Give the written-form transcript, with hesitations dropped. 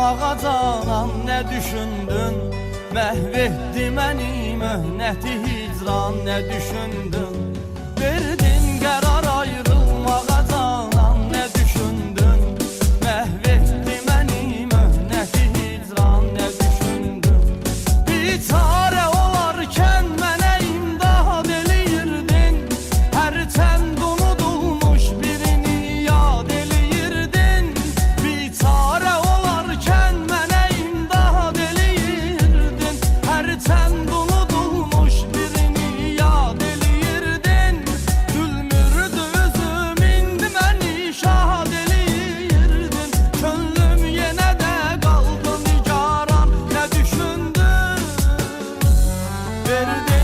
ayrılmağa canan ne düşündün? Məhv etdi məni möhnəti hicran ne düşündün? Verdin qərar ayrılmağa canan ne düşündün? Məhv etdi məni möhnəti hicran ne düşündün? Bir çare olarkən mənə imdad eləyirdin. Hərçənd unudulmuş birini yad eləyirdin. Bir çare olarkən mənə imdad eləyirdin. Hərçənd unudulmuş birini yad eləyirdin. Gülmürdü üzüm, indi məni şad eləyirdin. Könlüm yenə də qaldı nigaran, nə düşündün? Verdin